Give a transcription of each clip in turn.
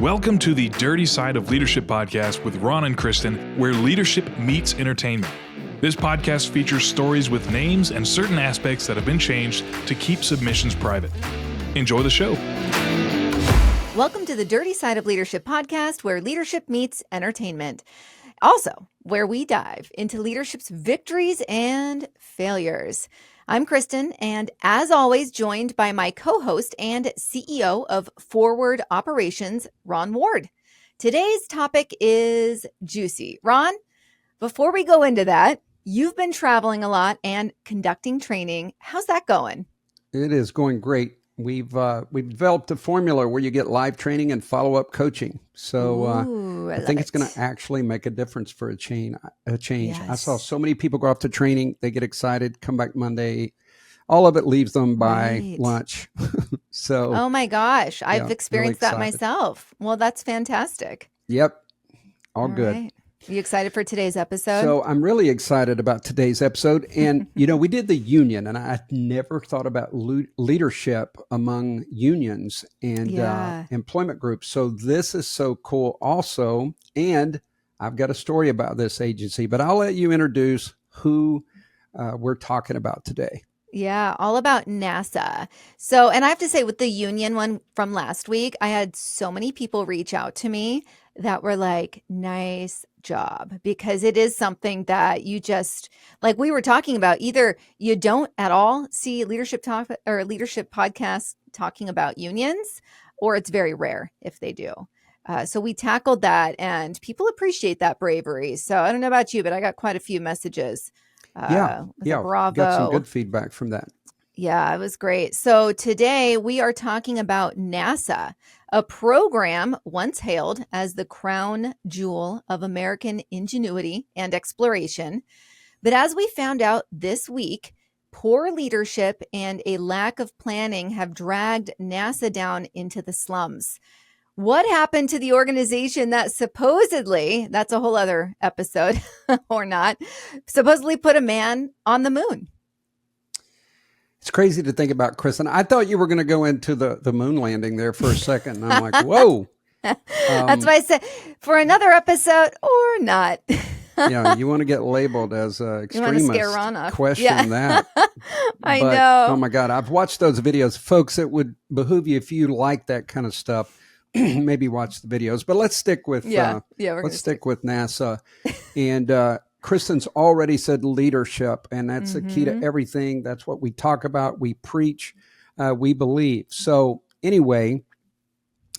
Welcome to the Dirty Side of Leadership podcast with Ron and Kristin, where leadership meets entertainment. This podcast features stories with names and certain aspects that have been changed to keep submissions private. Enjoy the show. Welcome to the Dirty Side of Leadership podcast, where leadership meets entertainment. Also, where we dive into leadership's victories and failures. I'm Kristin, and as always, joined by my co-host and CEO of Forward Operations, Ron Ward. Today's topic is juicy. Ron, before we go into that, you've been traveling a lot and conducting training. How's that going? It is going great. We've developed a formula where you get live training and follow-up coaching. So I think it's going to actually make a difference for a change. Yes. I saw so many people go off to training. They get excited, come back Monday. All of it leaves them by lunch. So, oh my gosh, I've experienced that myself. Well, that's fantastic. Yep. All good. Right. Are you excited for today's episode? So I'm really excited about today's episode. And, we did the union, and I never thought about leadership among unions and employment groups. So this is so cool also. And I've got a story about this agency, but I'll let you introduce who we're talking about today. Yeah, all about NASA. So, and I have to say with the union one from last week, I had so many people reach out to me that were like, nice job, because it is something that you just, like we were talking about, either you don't at all see leadership talk or leadership podcasts talking about unions, or it's very rare if they do. So we tackled that, and people appreciate that bravery. So I don't know about you, but I got quite a few messages. Bravo. Got some good feedback from that. Yeah, it was great. So today we are talking about NASA, a program once hailed as the crown jewel of American ingenuity and exploration. But as we found out this week, poor leadership and a lack of planning have dragged NASA down into the slums. What happened to the organization that supposedly, that's a whole other episode or not, supposedly put a man on the moon? It's crazy to think about, Kristin. I thought you were going to go into the moon landing there for a second. And I'm like, whoa. That's why I said for another episode or not. You want to get labeled as an extremist. Question that. I know. Oh my God. I've watched those videos. Folks, it would behoove you if you like that kind of stuff. Maybe watch the videos, but let's stick with let's stick with NASA. And Kristin's already said leadership, and that's the key to everything. That's what we talk about, we preach, we believe. So anyway,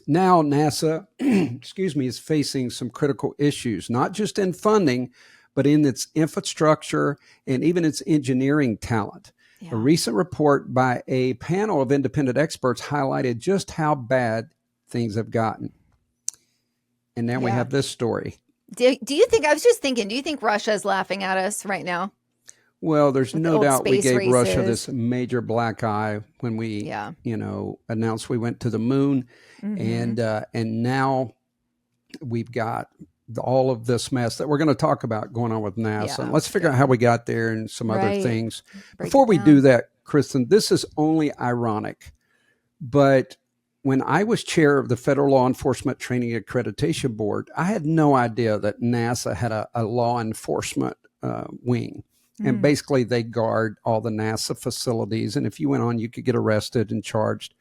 now NASA, is facing some critical issues, not just in funding, but in its infrastructure and even its engineering talent. Yeah. A recent report by a panel of independent experts highlighted just how bad things have gotten. And now we have this story. Do you think, I was just thinking, do you think Russia is laughing at us right now? Well, there's no doubt we gave Russia this major black eye when we, announced we went to the moon. And now we've got all of this mess that we're going to talk about going on with NASA. Yeah, let's figure out how we got there and some other things. Before we do that, Kristin, this is only ironic, but when I was chair of the Federal Law Enforcement Training Accreditation Board, I had no idea that NASA had a law enforcement wing. And basically they guard all the NASA facilities. And if you went on, you could get arrested and charged.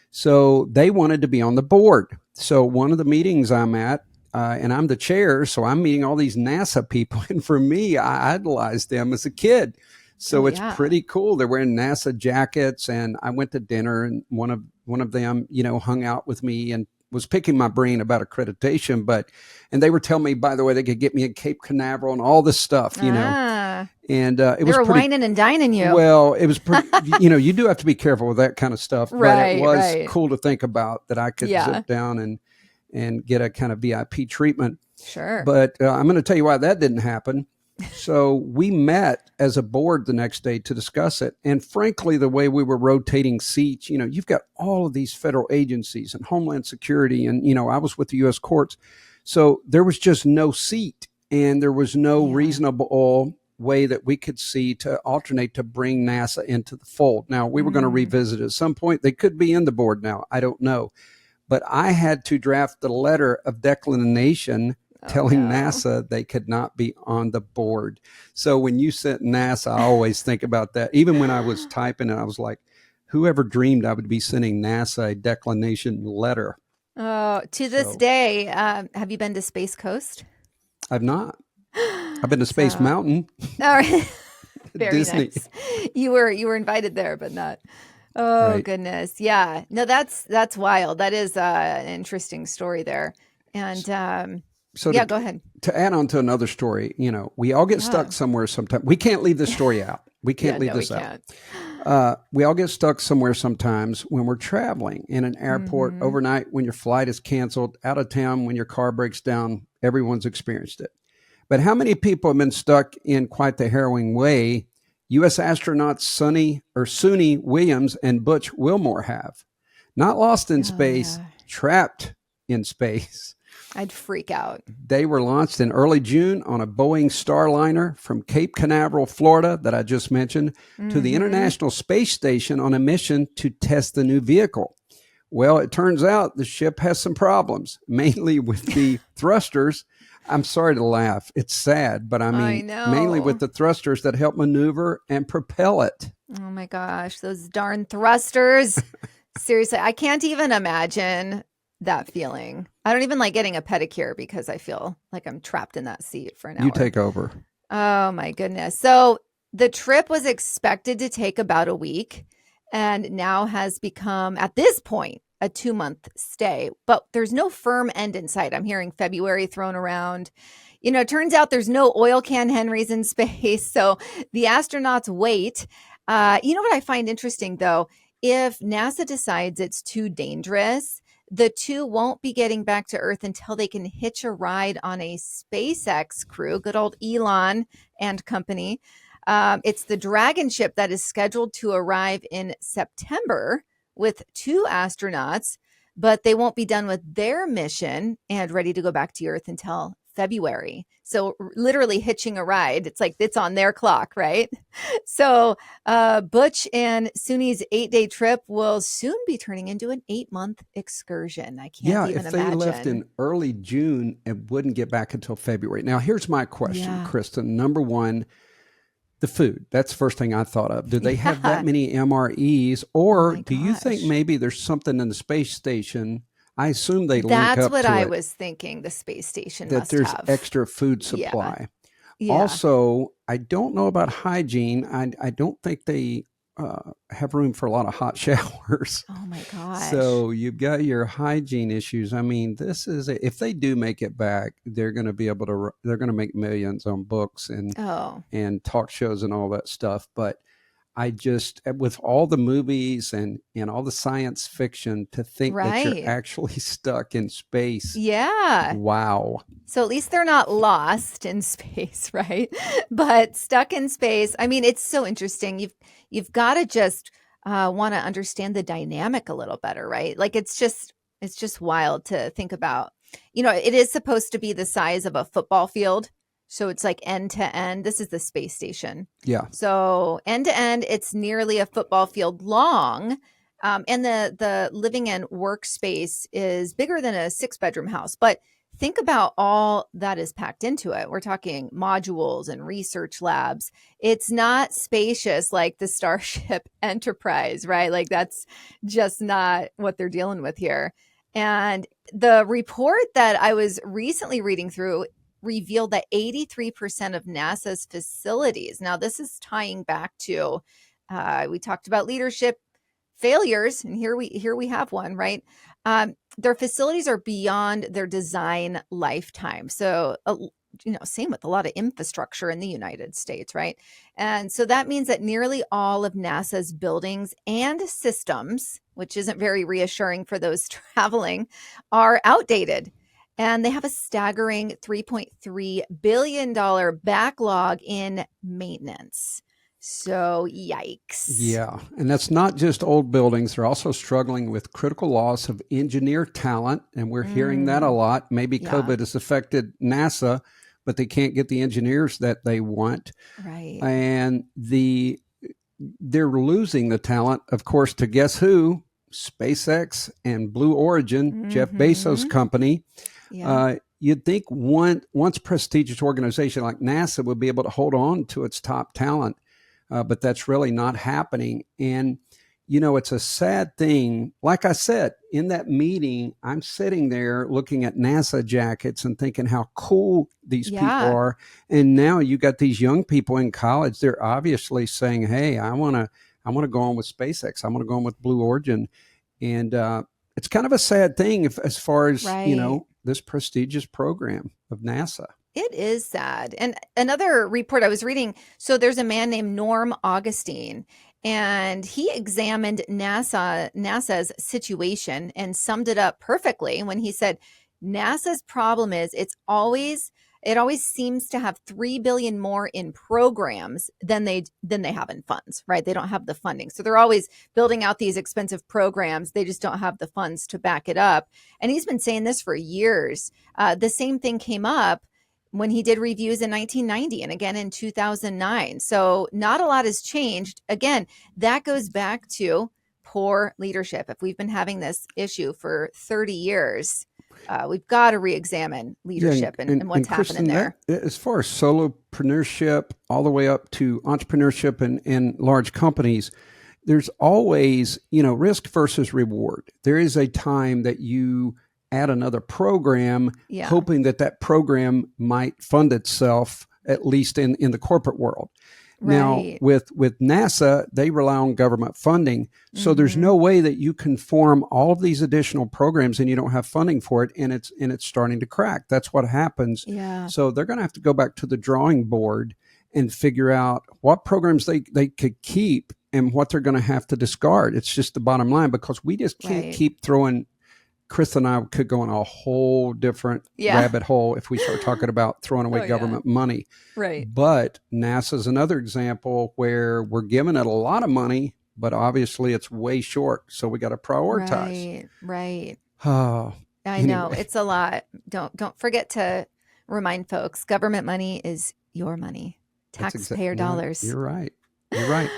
So they wanted to be on the board. So one of the meetings I'm at, and I'm the chair, so I'm meeting all these NASA people. And for me, I idolized them as a kid. So it's pretty cool. They're wearing NASA jackets, and I went to dinner, and one of them, hung out with me and was picking my brain about accreditation. And they were telling me, by the way, they could get me in Cape Canaveral and all this stuff, And it was whining and dining you. Well, it was pretty, you do have to be careful with that kind of stuff. Right, but it was cool to think about that I could zip down and get a kind of VIP treatment. Sure. But I'm going to tell you why that didn't happen. So we met as a board the next day to discuss it. And frankly, the way we were rotating seats, you've got all of these federal agencies and Homeland Security. And, I was with the U.S. courts. So there was just no seat, and there was no reasonable way that we could see to alternate to bring NASA into the fold. Now, we were going to revisit at some point. They could be in the board now. I don't know. but I had to draft the letter of declination telling NASA they could not be on the board. So when you sent NASA, I always think about that. Even when I was typing it, I was like, whoever dreamed I would be sending NASA a declination letter? Oh, to this day, have you been to Space Coast? I've not. I've been to Space Mountain. All right. Very Disney. Nice. You were invited there, but not. Oh, right. Goodness. Yeah. No, that's wild. That is an interesting story there. And go ahead. To add on to another story, we all get stuck somewhere sometime. We can't leave this story out. We can't leave this out. We all get stuck somewhere sometimes when we're traveling in an airport overnight, when your flight is canceled, out of town, when your car breaks down. Everyone's experienced it. But how many people have been stuck in quite the harrowing way U.S. astronauts Suni Williams and Butch Wilmore have? Not lost in space, trapped in space. I'd freak out. They were launched in early June on a Boeing Starliner from Cape Canaveral, Florida, that I just mentioned, to the International Space Station on a mission to test the new vehicle. Well, it turns out the ship has some problems, mainly with the thrusters. I'm sorry to laugh. It's sad, but I mean, mainly with the thrusters that help maneuver and propel it. Oh my gosh, those darn thrusters. Seriously, I can't even imagine that feeling. I don't even like getting a pedicure because I feel like I'm trapped in that seat for an hour. You take over. Oh my goodness. So the trip was expected to take about a week and now has become, at this point, a 2-month stay, but there's no firm end in sight. I'm hearing February thrown around. It turns out there's no oil can Henrys in space. So the astronauts wait. You know what I find interesting, though? If NASA decides it's too dangerous, the two won't be getting back to Earth until they can hitch a ride on a SpaceX crew, good old Elon and company. It's the Dragon ship that is scheduled to arrive in September with 2 astronauts, but they won't be done with their mission and ready to go back to Earth until February. So literally hitching a ride. It's like it's on their clock, right? So Butch and Suni's 8-day trip will soon be turning into an 8-month excursion. I can't even imagine. Yeah, if they left in early June, it wouldn't get back until February. Now, here's my question, Kristin. Number one, the food. That's the first thing I thought of. Do they have that many MREs? Or do you think maybe there's something in the space station? I assume they link up to it. That's what I was thinking. The space station that must there's have extra food supply. Yeah. Also, I don't know about hygiene. I don't think they have room for a lot of hot showers. Oh my gosh. So you've got your hygiene issues. I mean, this is if they do make it back, they're going to be able to. They're going to make millions on books and talk shows and all that stuff. But I just, with all the movies and all the science fiction, to think that you're actually stuck in space. Yeah. Wow. So at least they're not lost in space, right? But stuck in space. I mean, it's so interesting. You've got to just want to understand the dynamic a little better, right? Like it's just wild to think about. It is supposed to be the size of a football field. So it's like end to end. This is the space station. Yeah. So end to end, it's nearly a football field long. And the living and workspace is bigger than a 6-bedroom house. But think about all that is packed into it. We're talking modules and research labs. It's not spacious like the Starship Enterprise, right? Like that's just not what they're dealing with here. And the report that I was recently reading through revealed that 83% of NASA's facilities, now this is tying back to, we talked about leadership failures, and here we have one, right? Their facilities are beyond their design lifetime. So, same with a lot of infrastructure in the United States, right? And so that means that nearly all of NASA's buildings and systems, which isn't very reassuring for those traveling, are outdated. And they have a staggering $3.3 billion backlog in maintenance. So, yikes. Yeah. And that's not just old buildings. They're also struggling with critical loss of engineer talent. And we're hearing that a lot. Maybe COVID has affected NASA, but they can't get the engineers that they want. Right. And they're losing the talent, of course, to guess who? SpaceX and Blue Origin, Jeff Bezos' company. Yeah. You'd think once prestigious organization like NASA would be able to hold on to its top talent, but that's really not happening. And, it's a sad thing. Like I said, in that meeting, I'm sitting there looking at NASA jackets and thinking how cool these people are. And now you got these young people in college. They're obviously saying, hey, I want to go on with SpaceX. I want to go on with Blue Origin. And it's kind of a sad thing as far as, this prestigious program of NASA. It is sad. And another report I was reading, so there's a man named Norm Augustine, and he examined NASA's situation and summed it up perfectly when he said, NASA's problem is it always seems to have 3 billion more in programs than they have in funds, right? They don't have the funding. So they're always building out these expensive programs. They just don't have the funds to back it up. And he's been saying this for years. The same thing came up when he did reviews in 1990 and again in 2009. So not a lot has changed. Again, that goes back to poor leadership. If we've been having this issue for 30 years, we've got to re-examine leadership and what's happening there. As far as solopreneurship, all the way up to entrepreneurship and large companies, there's always, risk versus reward. There is a time that you add another program, hoping that program might fund itself, at least in the corporate world. Right. Now, with NASA, they rely on government funding. So there's no way that you can form all of these additional programs and you don't have funding for it, and it's starting to crack. That's what happens. Yeah. So they're going to have to go back to the drawing board and figure out what programs they could keep and what they're going to have to discard. It's just the bottom line, because we just can't keep throwing. Chris and I could go in a whole different rabbit hole if we start talking about throwing away government money. Right. But NASA's another example where we're giving it a lot of money, but obviously it's way short. So we got to prioritize. Right. Oh, I know it's a lot. Don't forget to remind folks, government money is your money, taxpayer dollars. You're right. You're right.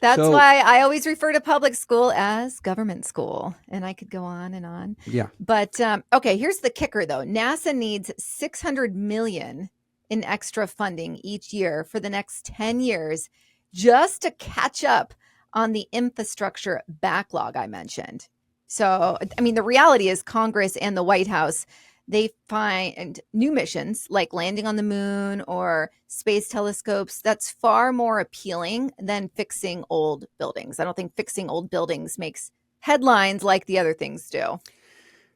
That's why I always refer to public school as government school, and I could go on and on. Yeah. But okay, here's the kicker though. NASA needs $600 million in extra funding each year for the next 10 years just to catch up on the infrastructure backlog I mentioned. So, I mean, the reality is Congress and the White House, they find new missions like landing on the moon or space telescopes. That's far more appealing than fixing old buildings. I don't think fixing old buildings makes headlines like the other things do.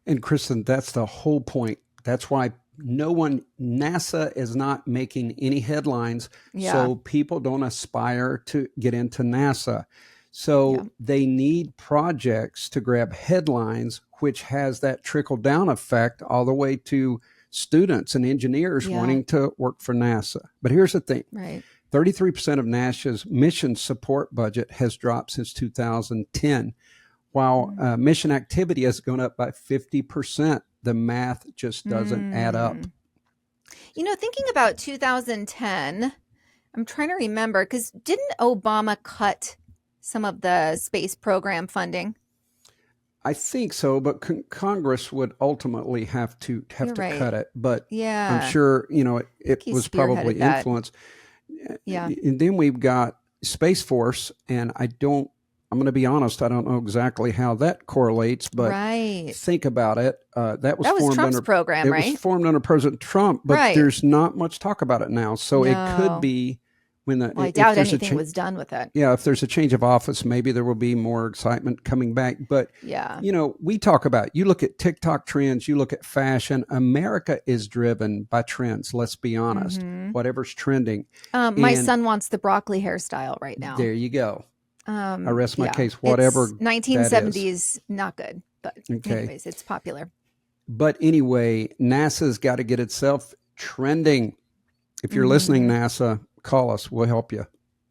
And Kristin, that's the whole point. That's why NASA is not making any headlines. Yeah. So people don't aspire to get into NASA. So they need projects to grab headlines, which has that trickle down effect all the way to students and engineers wanting to work for NASA. But here's the thing. Right. 33% of NASA's mission support budget has dropped since 2010, while mission activity has gone up by 50%. The math just doesn't add up. Thinking about 2010, I'm trying to remember, because didn't Obama cut some of the space program funding? I think so, but Congress would ultimately have to cut it. But I'm sure it was probably influenced. Yeah, and then we've got Space Force, and I'm going to be honest, I don't know exactly how that correlates, but think about it. That was formed Trump's under program, right? It was formed under President Trump, but there's not much talk about it now. So it could be when I doubt anything was done with it. Yeah, if there's a change of office, maybe there will be more excitement coming back. But we talk about, you look at TikTok trends, you look at fashion. America is driven by trends. Let's be honest. Whatever's trending. My son wants the broccoli hairstyle right now. There you go. I rest my case. Whatever. It's 1970s, not good, but anyways, it's popular. But anyway, NASA's got to get itself trending. If you're listening, NASA, call us. We'll help you.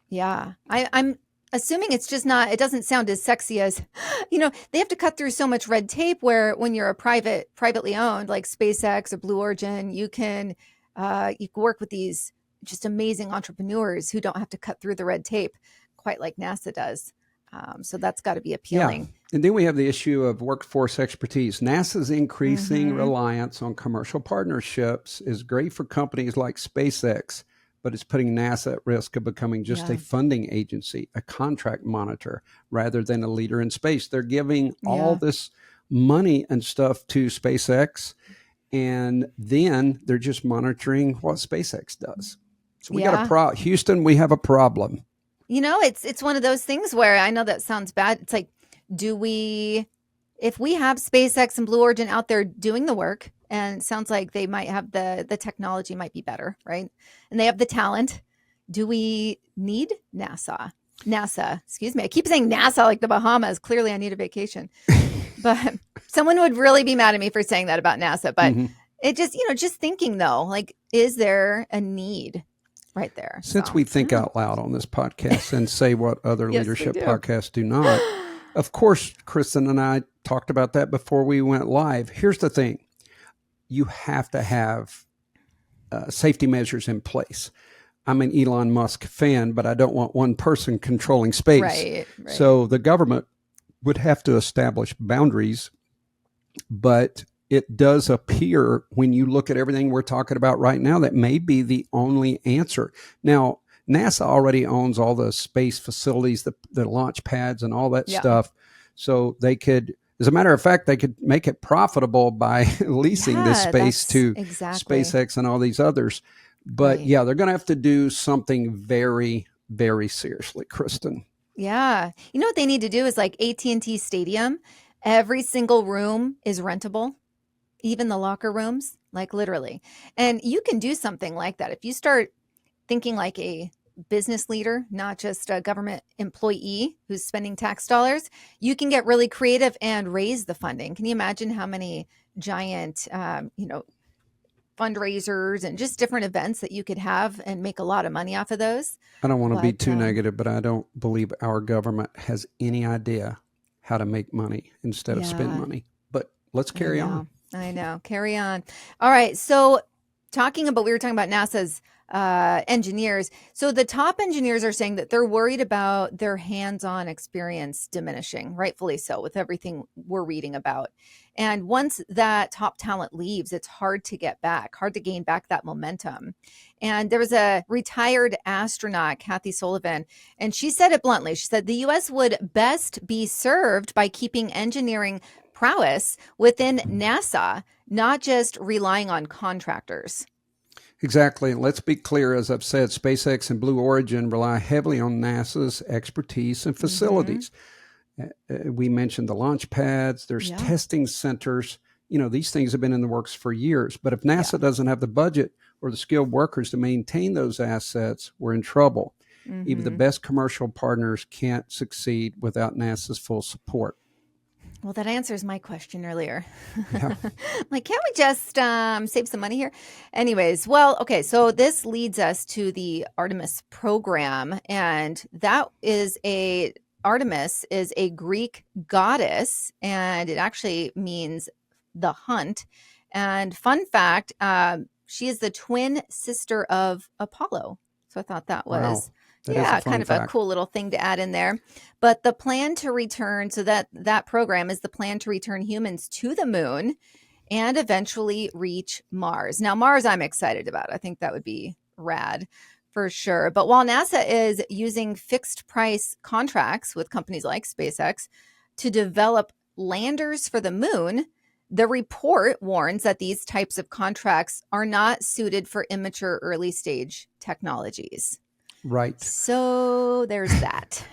Yeah. I'm assuming it's just not, it doesn't sound as sexy as, they have to cut through so much red tape where when you're a privately owned, like SpaceX or Blue Origin, you can work with these just amazing entrepreneurs who don't have to cut through the red tape quite like NASA does. So that's got to be appealing. Yeah. And then we have the issue of workforce expertise. NASA's increasing reliance on commercial partnerships is great for companies like SpaceX, but it's putting NASA at risk of becoming just a funding agency, a contract monitor, rather than a leader in space. They're giving all this money and stuff to SpaceX, and then they're just monitoring what SpaceX does. So we got a Houston, we have a problem. It's one of those things where I know that sounds bad. It's like, if we have SpaceX and Blue Origin out there doing the work, and it sounds like they might have the technology might be better, right? And they have the talent. Do we need NASA? Excuse me. I keep saying NASA like the Bahamas. Clearly I need a vacation. But someone would really be mad at me for saying that about NASA. But it just, just thinking though, like, is there a need right there? Since we think out loud on this podcast and say what other leadership podcasts do not, of course, Kristin and I talked about that before we went live. Here's the thing. You have to have safety measures in place. I'm an Elon Musk fan, but I don't want one person controlling space. Right. So the government would have to establish boundaries, but it does appear when you look at everything we're talking about right now, that may be the only answer. Now, NASA already owns all the space facilities, the launch pads and all that stuff. So they could, as a matter of fact, they could make it profitable by leasing this space to SpaceX and all these others. But they're going to have to do something very, very seriously, Kristin. Yeah. You know what they need to do is like AT&T Stadium. Every single room is rentable, even the locker rooms, like literally. And you can do something like that. If you start thinking like a business leader, not just a government employee who's spending tax dollars, you can get really creative and raise the funding. Can you imagine how many giant, fundraisers and just different events that you could have and make a lot of money off of those? I don't want to be too negative, but I don't believe our government has any idea how to make money instead of spend money. But let's carry on. I know. Carry on. All right. So we were talking about NASA's engineers. So the top engineers are saying that they're worried about their hands-on experience diminishing, rightfully so, with everything we're reading about. And once that top talent leaves, it's hard to gain back that momentum. And there was a retired astronaut, Kathy Sullivan, and she said it bluntly. She said the U.S. would best be served by keeping engineering prowess within NASA, not just relying on contractors. Exactly. And let's be clear, as I've said, SpaceX and Blue Origin rely heavily on NASA's expertise and facilities. We mentioned the launch pads, there's testing centers. These things have been in the works for years. But if NASA doesn't have the budget or the skilled workers to maintain those assets, we're in trouble. Even the best commercial partners can't succeed without NASA's full support. Well, that answers my question earlier. Like, can't we just save some money here? Anyways, okay. So this leads us to the Artemis program. And Artemis is a Greek goddess, and it actually means the hunt. And fun fact, she is the twin sister of Apollo. So I thought that was... Wow. kind of a cool little thing to add in there. But the plan to return, so that program is the plan to return humans to the moon and eventually reach Mars. Now, Mars, I'm excited about. I think that would be rad for sure. But while NASA is using fixed price contracts with companies like SpaceX to develop landers for the moon, the report warns that these types of contracts are not suited for immature early stage technologies. Right. So there's that.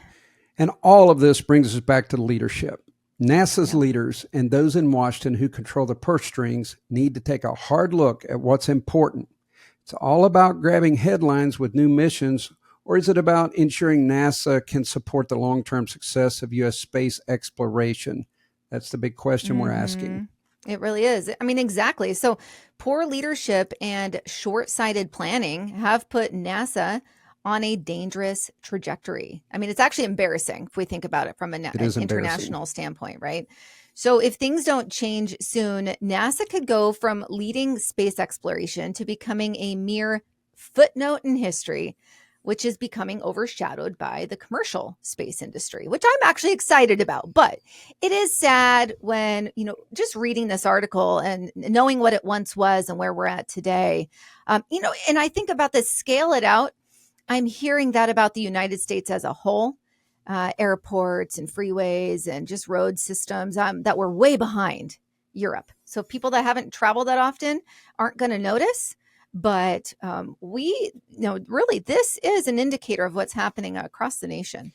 And all of this brings us back to leadership. NASA's leaders and those in Washington who control the purse strings need to take a hard look at what's important. It's all about grabbing headlines with new missions, or is it about ensuring NASA can support the long-term success of U.S. space exploration? That's the big question we're asking. It really is. I mean, exactly. So poor leadership and short-sighted planning have put NASA on a dangerous trajectory. I mean, it's actually embarrassing if we think about it from an international standpoint, right? So if things don't change soon, NASA could go from leading space exploration to becoming a mere footnote in history which is becoming overshadowed by the commercial space industry, which I'm actually excited about. But it is sad when, just reading this article and knowing what it once was and where we're at today, and I think about this, scale it out. I'm hearing that about the United States as a whole, airports and freeways and just road systems, that we're way behind Europe. So people that haven't traveled that often aren't going to notice. But really, this is an indicator of what's happening across the nation.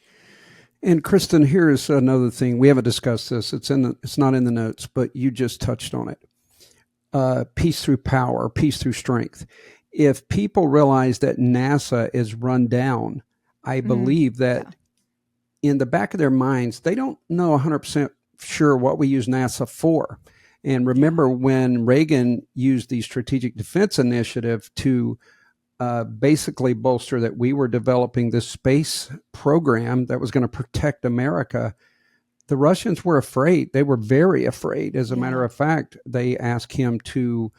And Kristin, here's another thing. We haven't discussed this. It's not in the notes, but you just touched on it. Peace through power, peace through strength. If people realize that NASA is run down, I believe that in the back of their minds, they don't know 100% sure what we use NASA for. And remember when Reagan used the Strategic Defense Initiative to basically bolster that we were developing this space program that was going to protect America, the Russians were afraid. They were very afraid. As a matter of fact, they asked him to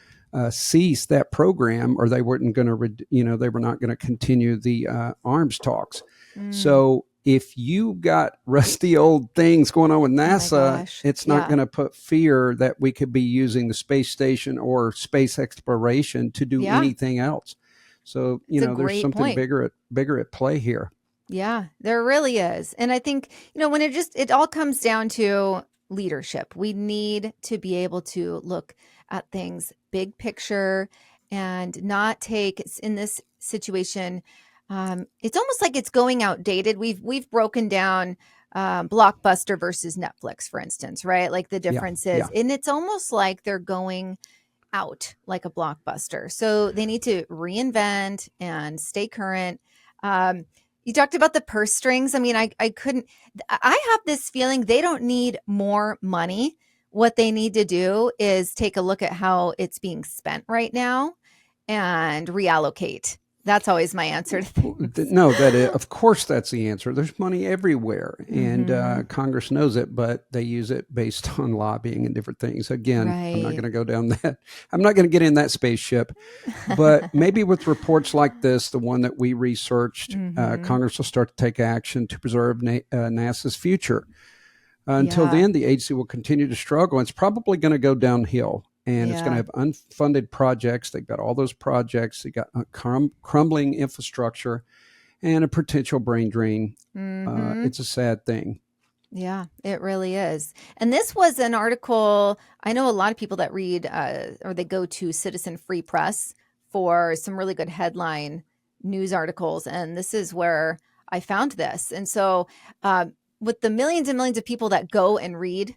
cease that program, or they weren't going to, they were not going to continue the arms talks. So if you got rusty old things going on with NASA, it's not going to put fear that we could be using the space station or space exploration to do anything else. So, there's something bigger at play here. Yeah, there really is. And I think, when it all comes down to leadership, we need to be able to look at things big picture and not take, in this situation, it's almost like it's going outdated. We've broken down Blockbuster versus Netflix, for instance, right? Like the differences. And it's almost like they're going out like a Blockbuster. So they need to reinvent and stay current. You talked about the purse strings. I mean, I have this feeling they don't need more money. What they need to do is take a look at how it's being spent right now and reallocate. That's always my answer to things. No, of course, that's the answer. There's money everywhere, and Congress knows it, but they use it based on lobbying and different things. Again, I'm not going to go down that. I'm not going to get in that spaceship, but maybe with reports like this, the one that we researched, Congress will start to take action to preserve NASA's future. Until then, the agency will continue to struggle. It's probably going to go downhill. And it's going to have unfunded projects. They've got all those projects. They got a crumbling infrastructure and a potential brain drain. It's a sad thing. Yeah, it really is. And this was an article, I know a lot of people that read or they go to Citizen Free Press for some really good headline news articles. And this is where I found this. And so with the millions and millions of people that go and read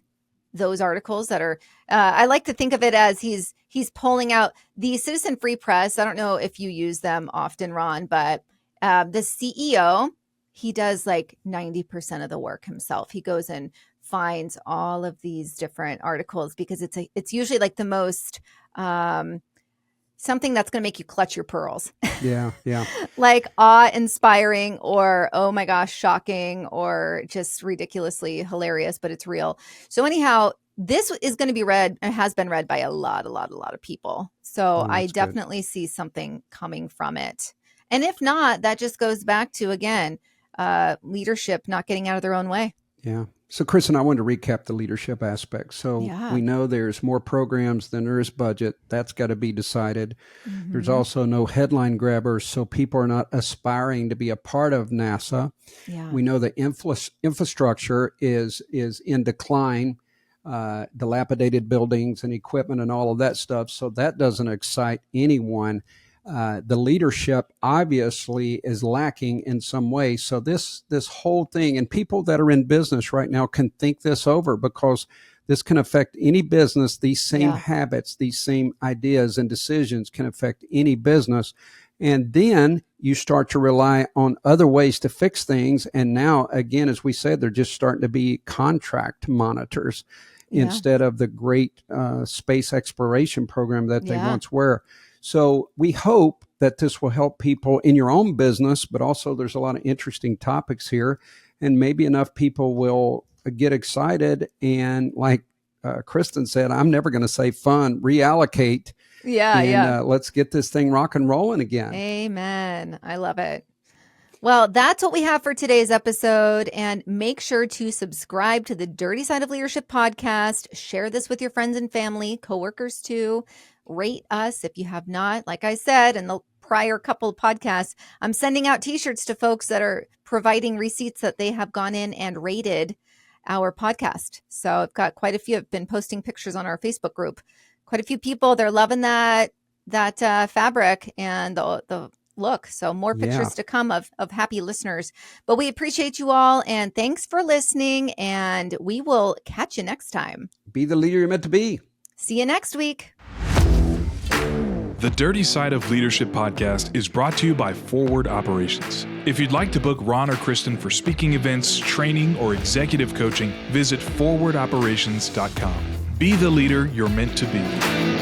those articles that are, I like to think of it as he's pulling out the Citizen Free Press. I don't know if you use them often, Ron, but the CEO, he does like 90% of the work himself. He goes and finds all of these different articles because it's usually like the most something that's going to make you clutch your pearls. Yeah. Like awe-inspiring or, oh my gosh, shocking or just ridiculously hilarious, but it's real. So anyhow, this is going to be read and has been read by a lot of people. So I definitely see something coming from it. And if not, that just goes back to, again, leadership not getting out of their own way. Yeah. So, Kristin, I wanted to recap the leadership aspect. So we know there's more programs than there is budget. That's got to be decided. There's also no headline grabbers, so people are not aspiring to be a part of NASA. We know the infrastructure is in decline, dilapidated buildings and equipment and all of that stuff. So that doesn't excite anyone. The leadership obviously is lacking in some way. So this whole thing, and people that are in business right now can think this over, because this can affect any business. These same habits, these same ideas and decisions can affect any business. And then you start to rely on other ways to fix things. And now, again, as we said, they're just starting to be contract monitors instead of the great space exploration program that they once were. So we hope that this will help people in your own business, but also there's a lot of interesting topics here, and maybe enough people will get excited and, like Kristin said, I'm never going to say fun, reallocate. Let's get this thing rock and rolling again. Amen. I love it. Well, that's what we have for today's episode. And make sure to subscribe to the Dirty Side of Leadership podcast. Share this with your friends and family, coworkers too. Rate us if you have not. Like I said in the prior couple of podcasts, I'm sending out t-shirts to folks that are providing receipts that they have gone in and rated our podcast. So I've got quite a few. I've been posting pictures on our Facebook group. Quite a few people, they're loving that fabric and the look. So more pictures to come of happy listeners. But we appreciate you all, and thanks for listening, and we will catch you next time. Be the leader you're meant to be. See you next week. The Dirty Side of Leadership podcast is brought to you by Forward Operations. If you'd like to book Ron or Kristin for speaking events, training, or executive coaching, visit forwardoperations.com. Be the leader you're meant to be.